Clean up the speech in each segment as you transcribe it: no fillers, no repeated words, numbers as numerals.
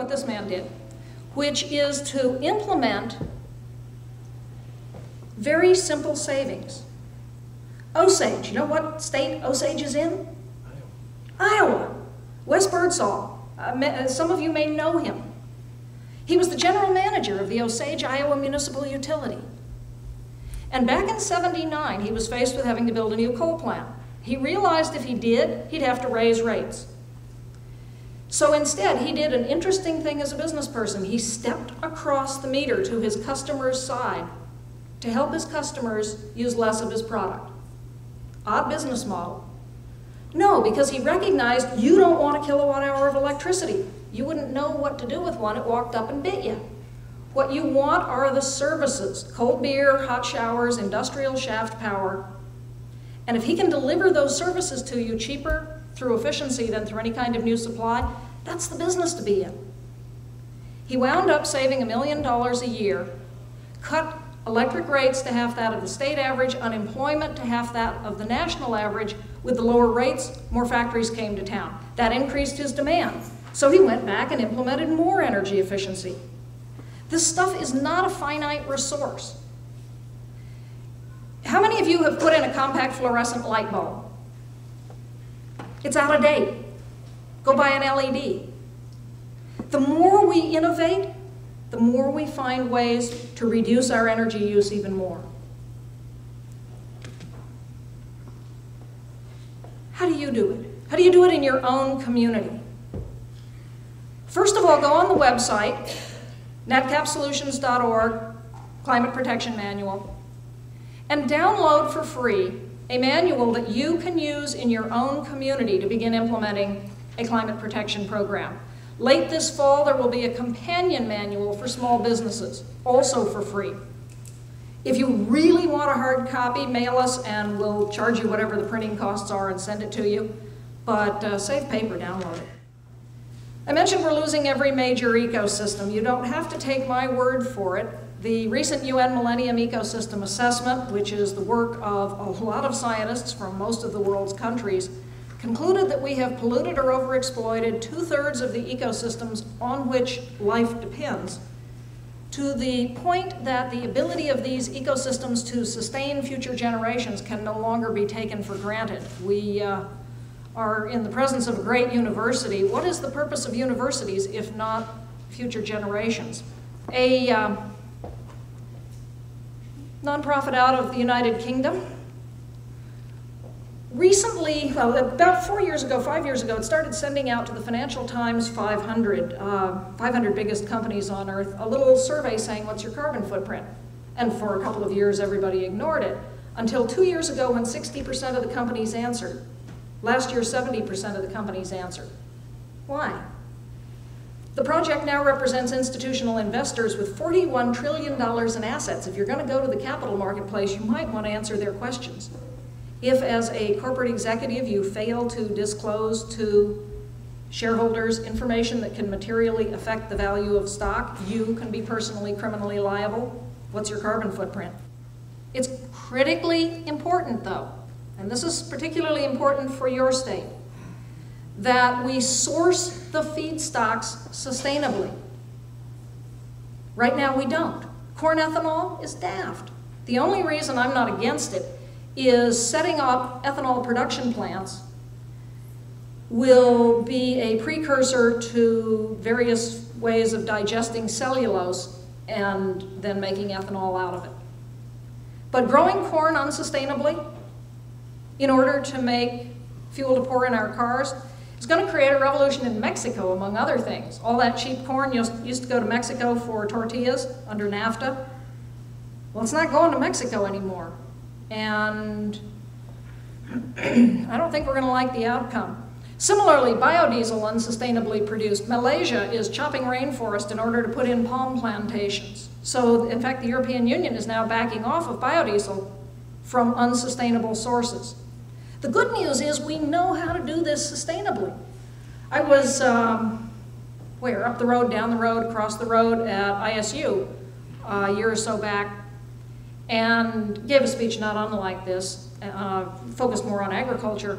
what this man did, which is to implement very simple savings. Osage, you know what state Osage is in? Iowa. Wes Birdsall. Some of you may know him. He was the general manager of the Osage, Iowa Municipal Utility. And back in '79, he was faced with having to build a new coal plant. He realized if he did, he'd have to raise rates. So instead, he did an interesting thing as a business person. He stepped across the meter to his customer's side to help his customers use less of his product. Odd business model. No, because he recognized you don't want a kilowatt hour of electricity. You wouldn't know what to do with one. It walked up and bit you. What you want are the services, cold beer, hot showers, industrial shaft power. And if he can deliver those services to you cheaper through efficiency than through any kind of new supply, that's the business to be in. He wound up saving $1 million a year, cut electric rates to half that of the state average, unemployment to half that of the national average. With the lower rates, more factories came to town. That increased his demand. So he went back and implemented more energy efficiency. This stuff is not a finite resource. How many of you have put in a compact fluorescent light bulb? It's out of date. Go buy an LED. The more we innovate, the more we find ways to reduce our energy use even more. How do you do it? How do you do it in your own community? First of all, go on the website, netcapsolutions.org, Climate Protection Manual, and download for free a manual that you can use in your own community to begin implementing a climate protection program. Late this fall, there will be a companion manual for small businesses, also for free. If you really want a hard copy, mail us and we'll charge you whatever the printing costs are and send it to you. But save paper, download it. I mentioned we're losing every major ecosystem. You don't have to take my word for it. The recent UN Millennium Ecosystem Assessment, which is the work of a lot of scientists from most of the world's countries, concluded that we have polluted or overexploited 2/3 of the ecosystems on which life depends, to the point that the ability of these ecosystems to sustain future generations can no longer be taken for granted. We are in the presence of a great university. What is the purpose of universities if not future generations? A nonprofit out of the United Kingdom recently, well, about 5 years ago, it started sending out to the Financial Times 500 biggest companies on Earth, a little survey saying, what's your carbon footprint? And for a couple of years, everybody ignored it, until 2 years ago when 60% of the companies answered. Last year, 70% of the companies answered. Why? The project now represents institutional investors with $41 trillion in assets. If you're going to go to the capital marketplace, you might want to answer their questions. If, as a corporate executive, you fail to disclose to shareholders information that can materially affect the value of stock, you can be personally, criminally liable. What's your carbon footprint? It's critically important, though, and this is particularly important for your state, that we source the feedstocks sustainably. Right now, we don't. Corn ethanol is daft. The only reason I'm not against it is setting up ethanol production plants will be a precursor to various ways of digesting cellulose and then making ethanol out of it. But growing corn unsustainably in order to make fuel to pour in our cars is going to create a revolution in Mexico, among other things. All that cheap corn used to go to Mexico for tortillas under NAFTA. Well, it's not going to Mexico anymore. And I don't think we're going to like the outcome. Similarly, biodiesel unsustainably produced. Malaysia is chopping rainforest in order to put in palm plantations. So, in fact, the European Union is now backing off of biodiesel from unsustainable sources. The good news is we know how to do this sustainably. I was, up the road, down the road, across the road at ISU a year or so back, and gave a speech not unlike this, focused more on agriculture.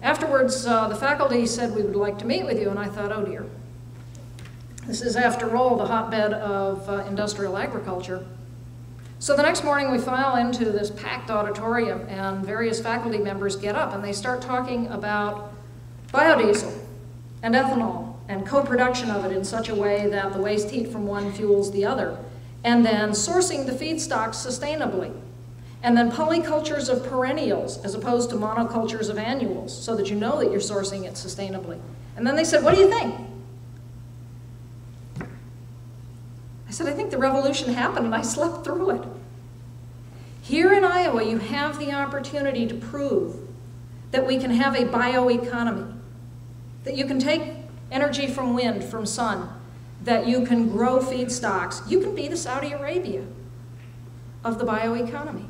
Afterwards, the faculty said we would like to meet with you, and I thought, oh dear. This is, after all, the hotbed of industrial agriculture. So the next morning we file into this packed auditorium, and various faculty members get up and they start talking about biodiesel and ethanol and co-production of it in such a way that the waste heat from one fuels the other, and then sourcing the feedstocks sustainably, and then polycultures of perennials as opposed to monocultures of annuals, so that you know that you're sourcing it sustainably. And then they said, what do you think? I said, I think the revolution happened and I slept through it. Here in Iowa, you have the opportunity to prove that we can have a bioeconomy, that you can take energy from wind, from sun, that you can grow feedstocks. You can be the Saudi Arabia of the bioeconomy.